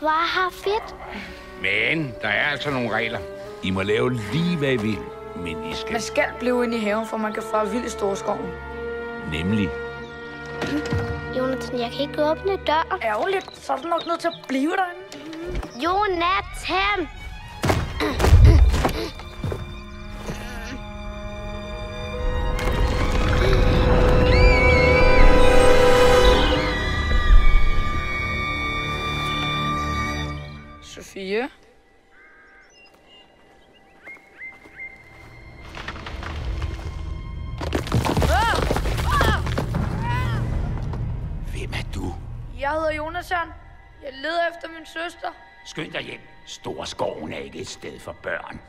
Hvor er fedt. Men der er altså nogle regler. I må lave lige hvad I vil, men I skal... Man skal blive inde i haven, for man kan fare vildt i Storskoven. Nemlig. Jonathan, jeg kan ikke åbne døren. Ærgerligt, så er du nok nødt til at blive derinde. Jonathan! Sofie? Hvem er du? Jeg hedder Jonathan. Jeg leder efter min søster. Skynd dig hjem. Storskoven er ikke et sted for børn.